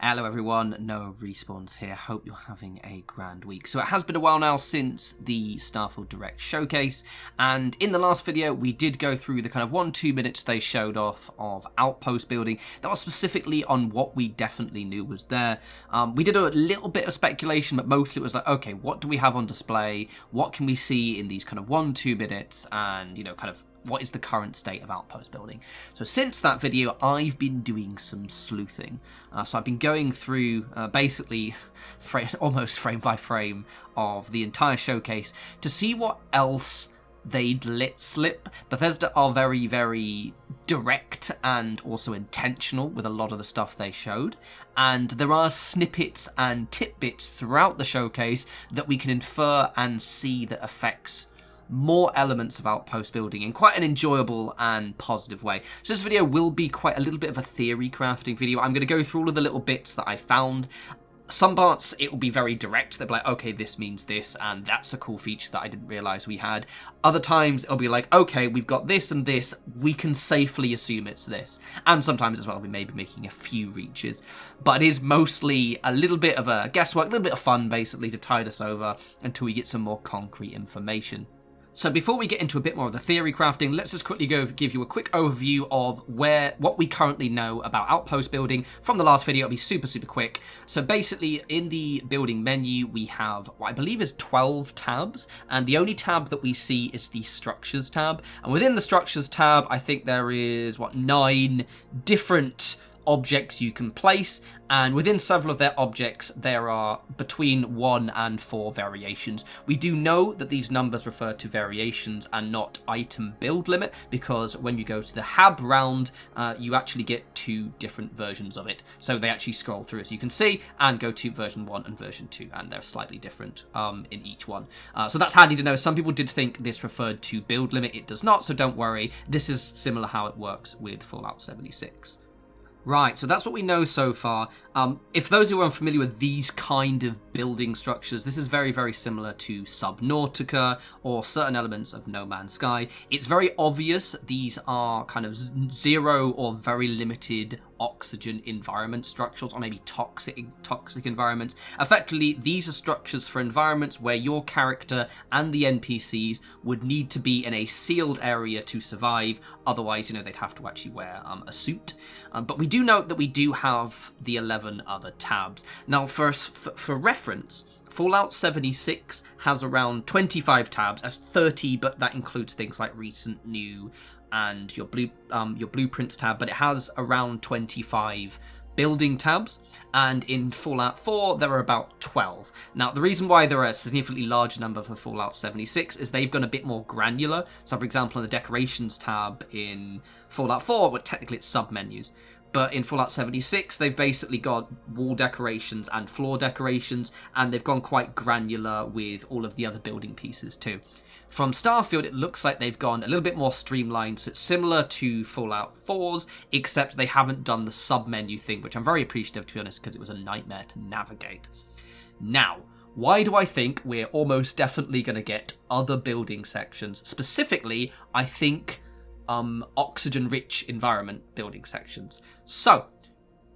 Hello everyone, no respawns here, hope you're having a grand week. So it has been a while now since the Starfield Direct showcase, and in the last video we did go through the kind of 1-2 minutes they showed off of Outpost building. That was specifically on what we definitely knew was there. We did a little bit of speculation, but mostly it was like, okay, what do we have on display? What can we see in these kind of 1-2 minutes? And, you know, kind of what is the current state of Outpost building? So since that video, I've been doing some sleuthing. So I've been going through basically almost frame by frame of the entire showcase to see what else they'd let slip. Bethesda are very, very direct and also intentional with a lot of the stuff they showed. And there are snippets and tidbits throughout the showcase that we can infer and see that affects more elements of Outpost building in quite an enjoyable and positive way. So this video will be quite a little bit of a theory crafting video. I'm going to go through all of the little bits that I found. Some parts it will be very direct. They'll be like, okay, this means this, and that's a cool feature that I didn't realise we had. Other times it'll be like, okay, we've got this and this, we can safely assume it's this. And sometimes as well we may be making a few reaches. But it is mostly a little bit of a guesswork, a little bit of fun basically to tide us over until we get some more concrete information. So before we get into a bit more of the theory crafting, let's just quickly go give you a quick overview of what we currently know about Outpost building from the last video. It'll be super quick. So basically in the building menu we have what I believe is 12 tabs, and the only tab that we see is the structures tab. And within the structures tab I think there is 9 different objects you can place, and within several of their objects there are between 1 and 4 variations. We do know that these numbers refer to variations and not item build limit, because when you go to the hab round you actually get 2 different versions of it. So they actually scroll through, as you can see, and go to version 1 and version 2, and they're slightly different in each one. So that's handy to know. Some people did think this referred to build limit. It does not, so don't worry. This is similar how it works with Fallout 76. Right, so that's what we know so far. If those who are unfamiliar with these kind of building structures, this is very similar to Subnautica or certain elements of No Man's Sky. It's very obvious these are kind of zero or very limited oxygen environment structures, or maybe toxic environments. Effectively, these are structures for environments where your character and the NPCs would need to be in a sealed area to survive. Otherwise, you know, they'd have to actually wear a suit. But we do note that we do have the 11 other tabs. Now, first, for reference, Fallout 76 has around 25 tabs. That's 30, but that includes things like recent, new, and your blueprints tab. But it has around 25 building tabs, and in Fallout 4 there are about 12. Now the reason why there are a significantly larger number for Fallout 76 is they've gone a bit more granular. So for example, in the decorations tab in Fallout 4, well, technically it's sub-menus, but in Fallout 76 they've basically got wall decorations and floor decorations, and they've gone quite granular with all of the other building pieces too. From Starfield, it looks like they've gone a little bit more streamlined, so it's similar to Fallout 4's, except they haven't done the sub-menu thing, which I'm very appreciative, to be honest, because it was a nightmare to navigate. Now, why do I think we're almost definitely going to get other building sections? Specifically, I think oxygen-rich environment building sections. So,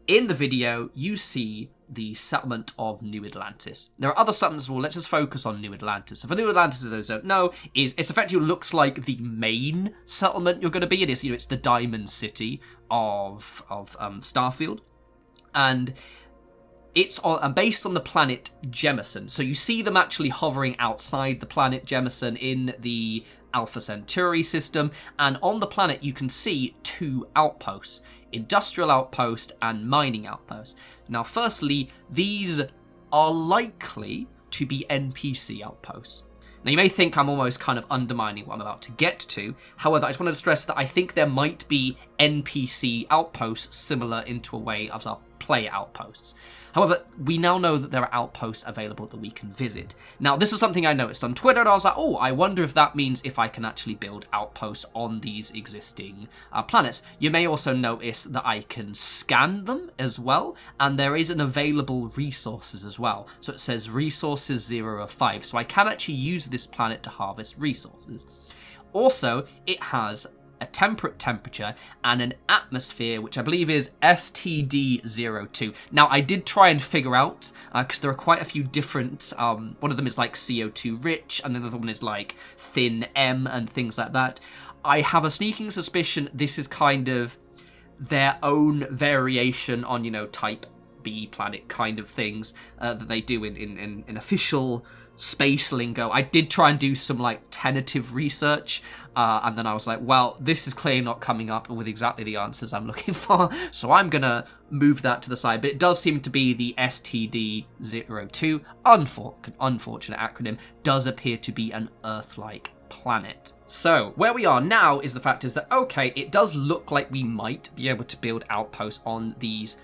in the video, you see the settlement of New Atlantis. There are other settlements as well. Let's just focus on New Atlantis. So for New Atlantis, for those who don't know, it's effectively looks like the main settlement you're going to be in. It's the Diamond City of Starfield, and it's based on the planet Jemison. So you see them actually hovering outside the planet Jemison in the Alpha Centauri system, and on the planet you can see 2 outposts: industrial outpost and mining outpost. Now firstly, these are likely to be NPC outposts. Now you may think I'm almost kind of undermining what I'm about to get to. However, I just wanted to stress that I think there might be NPC outposts similar into a way of our player outposts. However, we now know that there are outposts available that we can visit. Now, this is something I noticed on Twitter, and I was like, oh, I wonder if that means if I can actually build outposts on these existing planets. You may also notice that I can scan them as well, and there is an available resources as well. So it says resources 0 of 5. So I can actually use this planet to harvest resources. Also, it has a temperate temperature, and an atmosphere, which I believe is STD02. Now, I did try and figure out, because there are quite a few different, one of them is like CO2 rich, and the other one is like thin M and things like that. I have a sneaking suspicion this is kind of their own variation on, you know, type B planet kind of things that they do in official space lingo. I did try and do some like tentative research, and then I was like, well, this is clearly not coming up with exactly the answers I'm looking for, so I'm gonna move that to the side. But it does seem to be the STD02, unfortunate acronym, does appear to be an Earth-like planet. So, where we are now is the fact is that, okay, it does look like we might be able to build outposts on these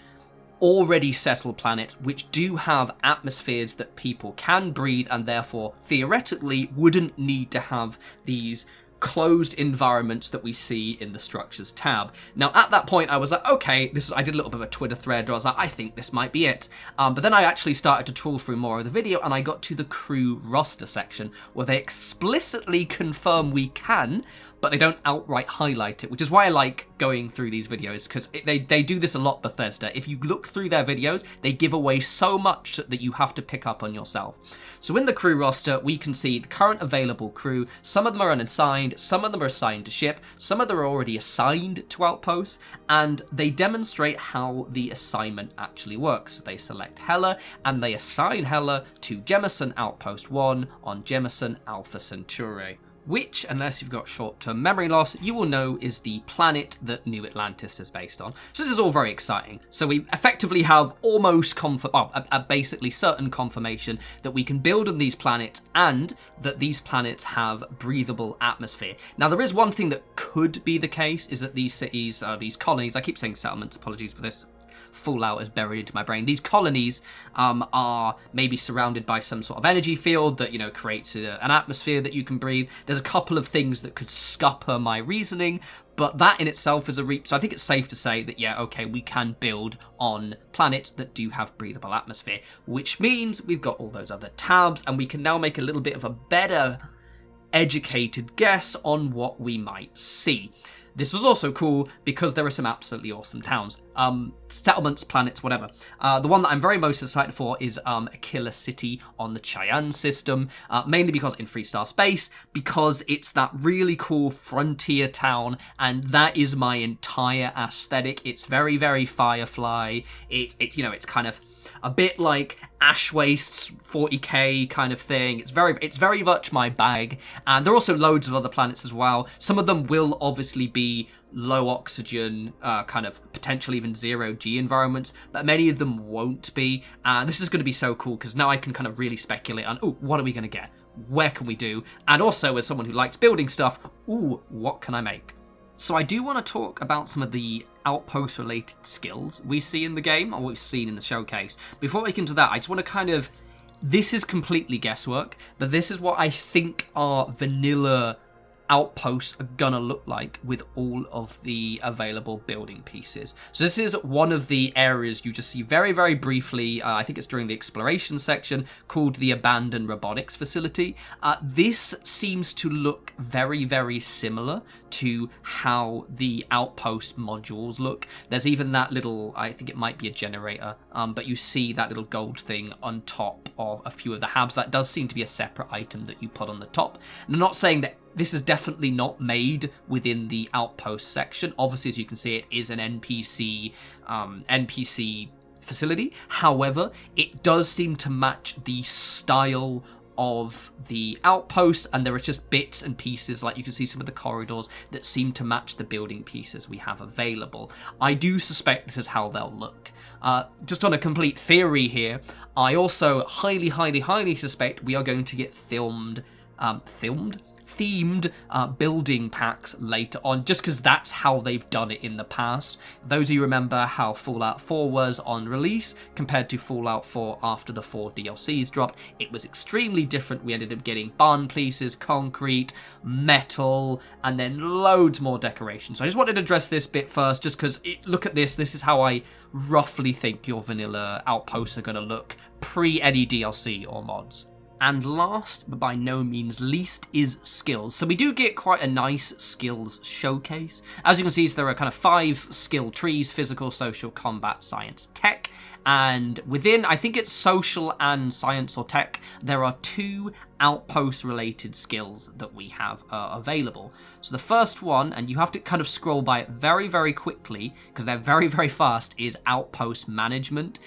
already settled planets, which do have atmospheres that people can breathe and therefore theoretically wouldn't need to have these closed environments that we see in the structures tab. Now, at that point, I was like, okay, I did a little bit of a Twitter thread where I was like, I think this might be it. But then I actually started to trawl through more of the video, and I got to the crew roster section where they explicitly confirm we can, but they don't outright highlight it, which is why I like going through these videos, because they do this a lot, Bethesda. If you look through their videos, they give away so much that you have to pick up on yourself. So in the crew roster, we can see the current available crew. Some of them are unassigned, some of them are assigned to ship, some of them are already assigned to outposts, and they demonstrate how the assignment actually works. They select Hela, and they assign Hela to Jemison Outpost 1 on Jemison Alpha Centauri, which, unless you've got short-term memory loss, you will know is the planet that New Atlantis is based on. So this is all very exciting. So we effectively have almost a basically certain confirmation that we can build on these planets and that these planets have breathable atmosphere. Now, there is one thing that could be the case, is that these cities, these colonies, I keep saying settlements, apologies for this, fallout is buried into my brain. These colonies are maybe surrounded by some sort of energy field that, you know, creates an atmosphere that you can breathe. There's a couple of things that could scupper my reasoning, but that in itself is a reach. So I think it's safe to say that, yeah, okay, we can build on planets that do have breathable atmosphere, which means we've got all those other tabs, and we can now make a little bit of a better educated guess on what we might see. This was also cool because there are some absolutely awesome towns, settlements, planets, whatever. The one that I'm very most excited for is Aquila City on the Cheyenne system, mainly because in Freestar Space, because it's that really cool frontier town, and that is my entire aesthetic. It's very, very Firefly. It's you know, it's kind of a bit like Ash Waste's 40k kind of thing. It's very much my bag. And there are also loads of other planets as well. Some of them will obviously be low oxygen, kind of potentially even zero G environments, but many of them won't be. And this is going to be so cool because now I can kind of really speculate on, ooh, what are we going to get? Where can we do? And also, as someone who likes building stuff, ooh, what can I make? So I do want to talk about some of the outpost-related skills we see in the game, or what we've seen in the showcase. Before we get into that, I just want to kind of... This is completely guesswork, but this is what I think our vanilla outposts are gonna look like with all of the available building pieces. So this is one of the areas you just see very, very briefly, I think it's during the exploration section, called the Abandoned Robotics Facility. This seems to look very, very similar to how the outpost modules look. There's even that little, I think it might be a generator, but you see that little gold thing on top of a few of the habs. That does seem to be a separate item that you put on the top. And I'm not saying that this is definitely not made within the outpost section. Obviously, as you can see, it is an NPC facility. However, it does seem to match the style of the outpost, and there are just bits and pieces, like you can see some of the corridors that seem to match the building pieces we have available. I do suspect this is how they'll look. Just on a complete theory here, I also highly suspect we are going to get themed building packs later on, just because that's how they've done it in the past. Those of you remember how Fallout 4 was on release compared to Fallout 4 after the 4 DLCs dropped, it was extremely different. We ended up getting barn pieces, concrete, metal, and then loads more decorations. So I just wanted to address this bit first, just because, look at this. This is how I roughly think your vanilla outposts are going to look pre any DLC or mods. And last, but by no means least, is skills. So we do get quite a nice skills showcase. As you can see, there are kind of 5 skill trees: physical, social, combat, science, tech. And within, I think it's social and science or tech, there are 2 outpost related skills that we have available. So the first one, and you have to kind of scroll by it very, very quickly because they're very, very fast, is outpost management.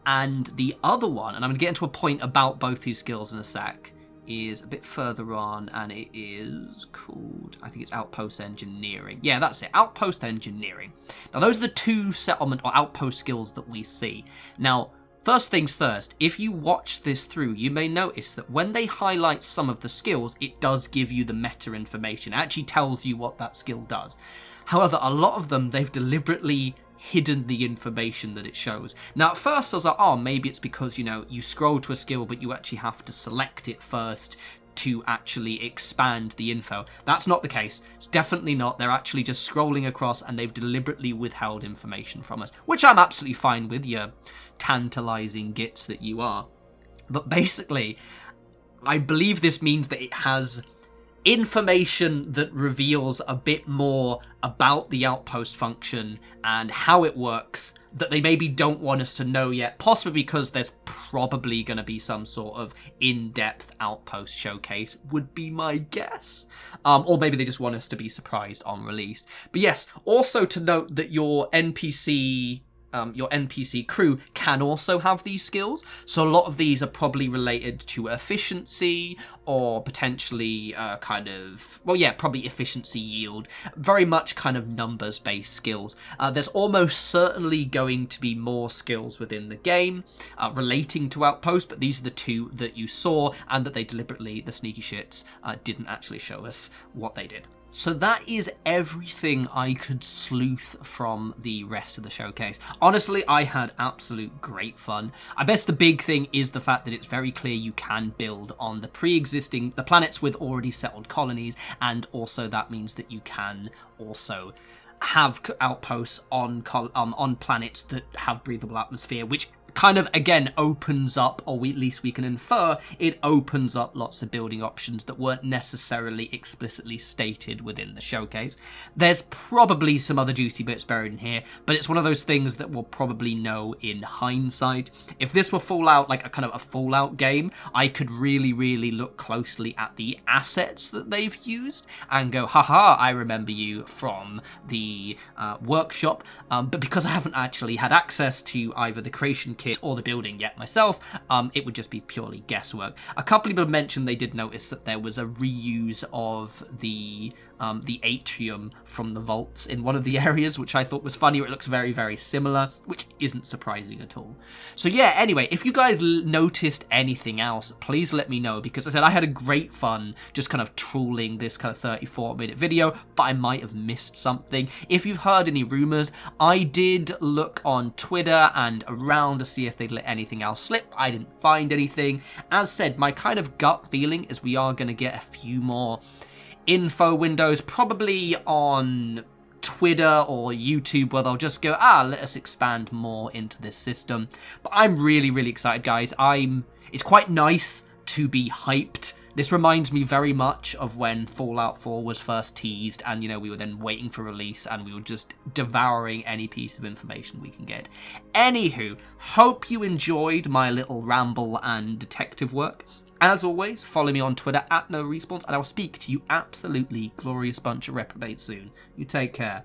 And the other one, and I'm going to get into a point about both these skills in a sec, is a bit further on, and it is called, I think it's outpost engineering. Yeah, that's it, outpost engineering. Now, those are the 2 settlement or outpost skills that we see. Now, first things first, if you watch this through, you may notice that when they highlight some of the skills, it does give you the meta information. It actually tells you what that skill does. However, a lot of them, they've deliberately hidden the information that it shows. Now, at first I was like, oh, maybe it's because, you know, you scroll to a skill, but you actually have to select it first to actually expand the info. That's not the case. It's definitely not. They're actually just scrolling across, and they've deliberately withheld information from us, which I'm absolutely fine with, you tantalizing gits that you are. But basically, I believe this means that it has information that reveals a bit more about the outpost function and how it works that they maybe don't want us to know yet, possibly because there's probably going to be some sort of in-depth outpost showcase, would be my guess. Or maybe they just want us to be surprised on release. But yes, also to note that your NPC crew can also have these skills. So a lot of these are probably related to efficiency or potentially probably efficiency, yield, very much kind of numbers based skills. There's almost certainly going to be more skills within the game relating to Outpost, but these are the 2 that you saw and that they deliberately, the sneaky shits, didn't actually show us what they did. So that is everything I could sleuth from the rest of the showcase. Honestly, I had absolute great fun. I guess the big thing is the fact that it's very clear you can build on the the planets with already settled colonies, and also that means that you can also have outposts on planets that have breathable atmosphere, which kind of, again, opens up, or at least we can infer, it opens up lots of building options that weren't necessarily explicitly stated within the showcase. There's probably some other juicy bits buried in here, but it's one of those things that we'll probably know in hindsight. If this were Fallout, like a kind of a Fallout game, I could really, really look closely at the assets that they've used and go, haha, I remember you from the workshop, but because I haven't actually had access to either the creation kit or the building yet myself, it would just be purely guesswork. A couple of people mentioned they did notice that there was a reuse of the atrium from the vaults in one of the areas, which I thought was funny. It looks very, very similar, which isn't surprising at all. So yeah, anyway, if you guys noticed anything else, please let me know, because I said I had a great fun just kind of trawling this kind of 34-minute video, but I might have missed something. If you've heard any rumors, I did look on Twitter and around to see if they'd let anything else slip. I didn't find anything. As said, my kind of gut feeling is we are going to get a few more info windows, probably on Twitter or YouTube, where they'll just go, let us expand more into this system. But I'm really, really excited, guys. It's quite nice to be hyped. This reminds me very much of when Fallout 4 was first teased, and, you know, we were then waiting for release, and we were just devouring any piece of information we can get. Anywho, hope you enjoyed my little ramble and detective work. As always, follow me on Twitter @norespawns, and I will speak to you absolutely glorious bunch of reprobates soon. You take care.